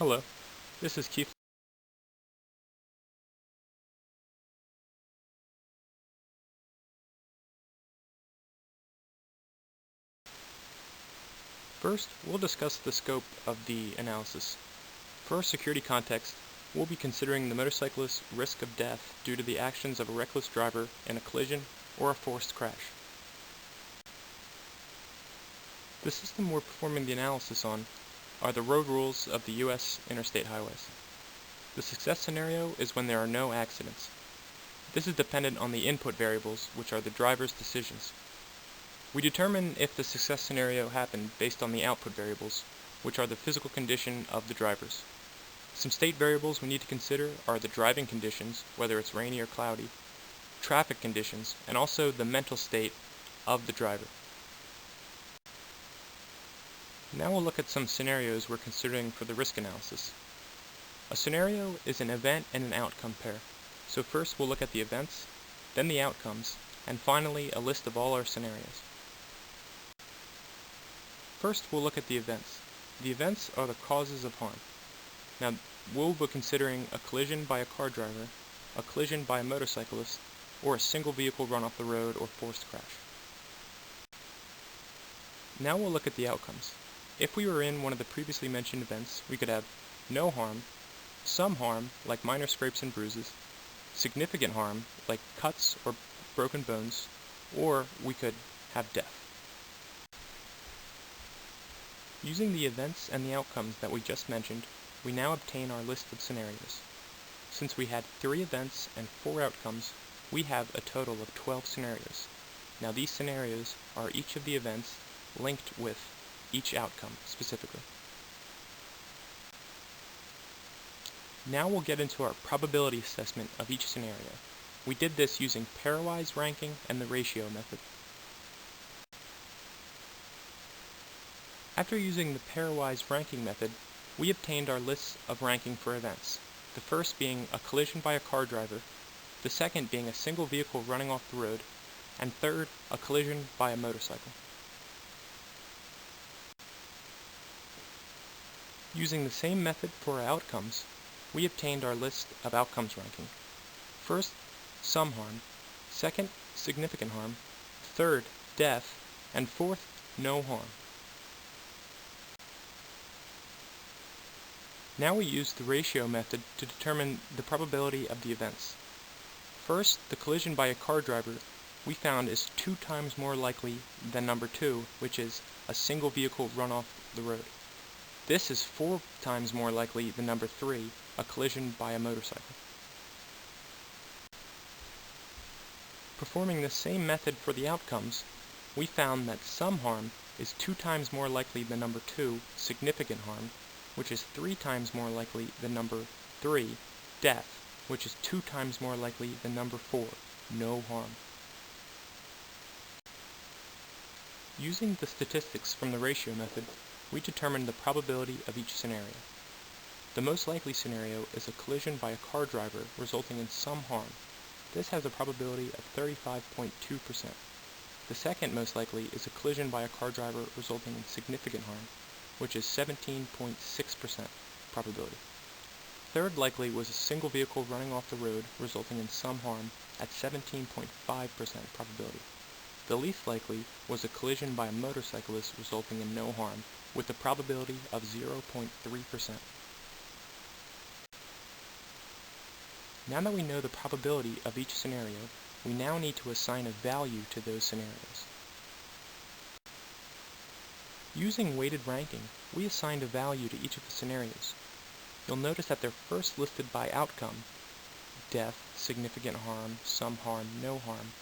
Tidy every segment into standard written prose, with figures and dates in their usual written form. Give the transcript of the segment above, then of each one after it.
Hello, this is Keith. First, we'll discuss the scope of the analysis. For our security context, we'll be considering the motorcyclist's risk of death due to the actions of a reckless driver in a collision or a forced crash. The system we're performing the analysis on are the road rules of the U.S. interstate highways. The success scenario is when there are no accidents. This is dependent on the input variables, which are the driver's decisions. We determine if the success scenario happened based on the output variables, which are the physical condition of the drivers. Some state variables we need to consider are the driving conditions, whether it's rainy or cloudy, traffic conditions, and also the mental state of the driver. Now we'll look at some scenarios we're considering for the risk analysis. A scenario is an event and an outcome pair. So first we'll look at the events, then the outcomes, and finally a list of all our scenarios. First, we'll look at the events. The events are the causes of harm. Now, we'll be considering a collision by a car driver, a collision by a motorcyclist, or a single vehicle run off the road or forced crash. Now we'll look at the outcomes. If we were in one of the previously mentioned events, we could have no harm, some harm, like minor scrapes and bruises, significant harm, like cuts or broken bones, or we could have death. Using the events and the outcomes that we just mentioned, we now obtain our list of scenarios. Since we had 3 events and 4 outcomes, we have a total of 12 scenarios. Now these scenarios are each of the events linked with each outcome specifically. Now we'll get into our probability assessment of each scenario. We did this using pairwise ranking and the ratio method. After using the pairwise ranking method, we obtained our lists of ranking for events, the first being a collision by a car driver, the second being a single vehicle running off the road, and third, a collision by a motorcycle. Using the same method for our outcomes, we obtained our list of outcomes ranking. First, some harm, second, significant harm, third, death, and fourth, no harm. Now we use the ratio method to determine the probability of the events. First, the collision by a car driver we found is 2 times more likely than number 2, which is a single vehicle run off the road. This is 4 times more likely than number 3, a collision by a motorcycle. Performing the same method for the outcomes, we found that some harm is 2 times more likely than number 2, significant harm, which is 3 times more likely than number 3, death, which is 2 times more likely than number 4, no harm. Using the statistics from the ratio method, we determined the probability of each scenario. The most likely scenario is a collision by a car driver resulting in some harm. This has a probability of 35.2%. The second most likely is a collision by a car driver resulting in significant harm, which is 17.6% probability. Third likely was a single vehicle running off the road resulting in some harm at 17.5% probability. The least likely was a collision by a motorcyclist resulting in no harm, with a probability of 0.3%. Now that we know the probability of each scenario, we now need to assign a value to those scenarios. Using weighted ranking, we assigned a value to each of the scenarios. You'll notice that they're first listed by outcome, death, significant harm, some harm, no harm,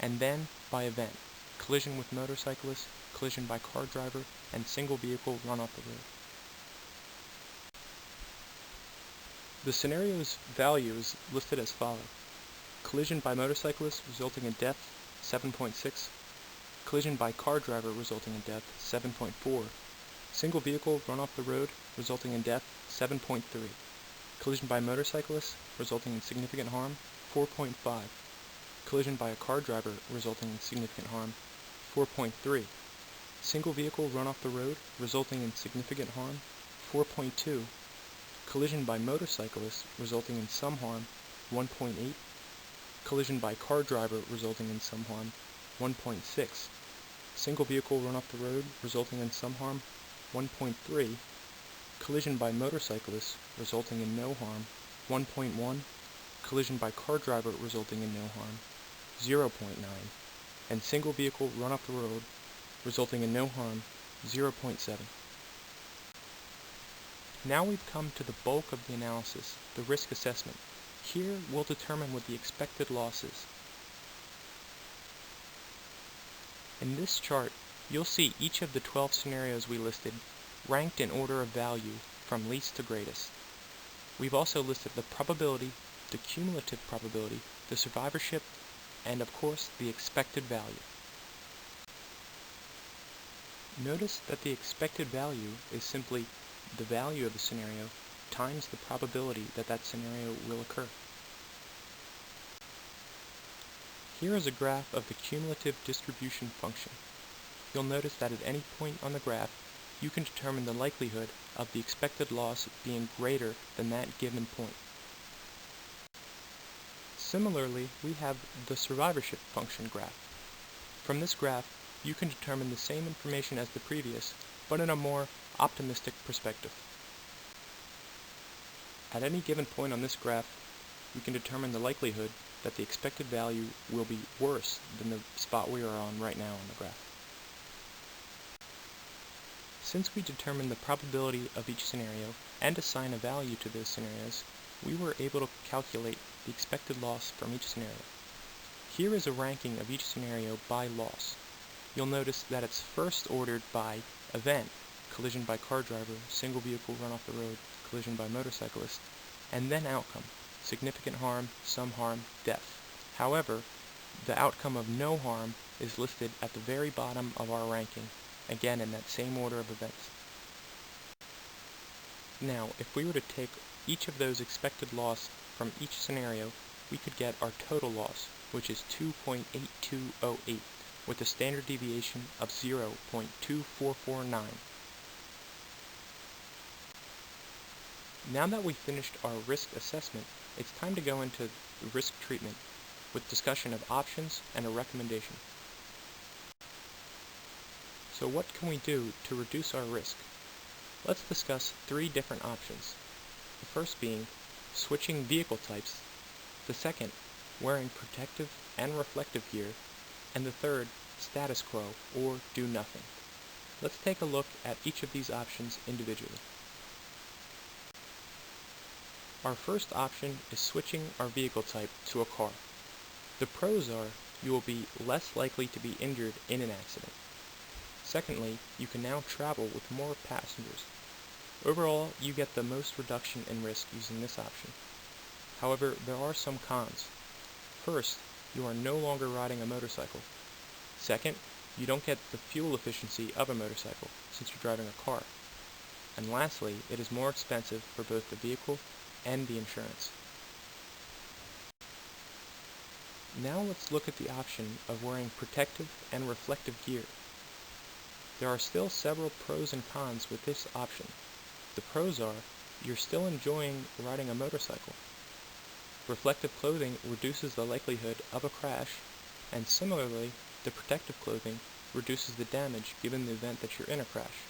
and then by event, collision with motorcyclist, collision by car driver, and single vehicle run off the road. The scenario's value is listed as follows. Collision by motorcyclist resulting in death, 7.6. Collision by car driver resulting in death, 7.4. Single vehicle run off the road resulting in death, 7.3. Collision by motorcyclist resulting in significant harm, 4.5. Collision by a car driver resulting in significant harm, 4.3. Single vehicle run off the road resulting in significant harm, 4.2. collision by motorcyclists resulting in some harm, 1.8, collision by car driver resulting in some harm, 1.6, single vehicle run off the road resulting in some harm, 1.3, collision by motorcyclists resulting in no harm, 1.1, collision by car driver resulting in no harm, 0.9, and single vehicle run off the road resulting in no harm, 0.7. Now we've come to the bulk of the analysis, the risk assessment. Here we'll determine what the expected loss is. In this chart, you'll see each of the 12 scenarios we listed ranked in order of value from least to greatest. We've also listed the probability, the cumulative probability, the survivorship, and of course the expected value. Notice that the expected value is simply the value of the scenario times the probability that that scenario will occur. Here is a graph of the cumulative distribution function. You'll notice that at any point on the graph, you can determine the likelihood of the expected loss being greater than that given point. Similarly, we have the survivorship function graph. From this graph, you can determine the same information as the previous, but in a more optimistic perspective. At any given point on this graph, we can determine the likelihood that the expected value will be worse than the spot we are on right now on the graph. Since we determined the probability of each scenario and assign a value to those scenarios, we were able to calculate the expected loss from each scenario. Here is a ranking of each scenario by loss. You'll notice that it's first ordered by event, collision by car driver, single vehicle run off the road, collision by motorcyclist, and then outcome, significant harm, some harm, death. However, the outcome of no harm is listed at the very bottom of our ranking, again in that same order of events. Now, if we were to take each of those expected loss from each scenario, we could get our total loss, which is 2.8208, with a standard deviation of 0.2449. Now that we've finished our risk assessment, it's time to go into the risk treatment with discussion of options and a recommendation. So what can we do to reduce our risk? Let's discuss 3 different options. The first being switching vehicle types, the second wearing protective and reflective gear, and the third status quo or do nothing. Let's take a look at each of these options individually. Our first option is switching our vehicle type to a car. The pros are you will be less likely to be injured in an accident. Secondly, you can now travel with more passengers. Overall, you get the most reduction in risk using this option. However, there are some cons. First, you are no longer riding a motorcycle. Second, you don't get the fuel efficiency of a motorcycle since you're driving a car. And lastly, it is more expensive for both the vehicle and the insurance. Now let's look at the option of wearing protective and reflective gear. There are still several pros and cons with this option. The pros are, you're still enjoying riding a motorcycle. Reflective clothing reduces the likelihood of a crash, and similarly, the protective clothing reduces the damage given the event that you're in a crash.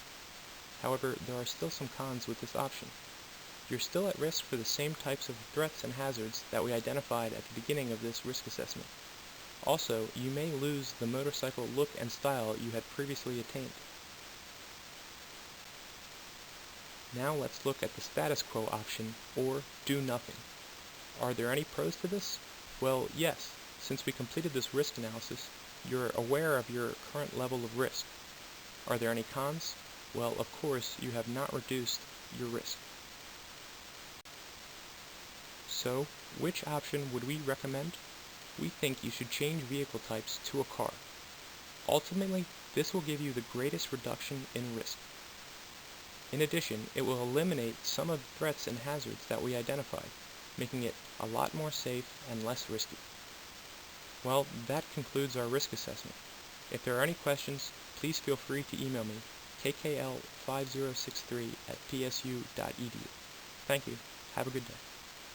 However, there are still some cons with this option. You're still at risk for the same types of threats and hazards that we identified at the beginning of this risk assessment. Also, you may lose the motorcycle look and style you had previously attained. Now let's look at the status quo option, or do nothing. Are there any pros to this? Well, yes. Since we completed this risk analysis, you're aware of your current level of risk. Are there any cons? Well, of course, you have not reduced your risk. So, which option would we recommend? We think you should change vehicle types to a car. Ultimately, this will give you the greatest reduction in risk. In addition, it will eliminate some of the threats and hazards that we identified, making it a lot more safe and less risky. Well, that concludes our risk assessment. If there are any questions, please feel free to email me, kkl5063@psu.edu. Thank you. Have a good day.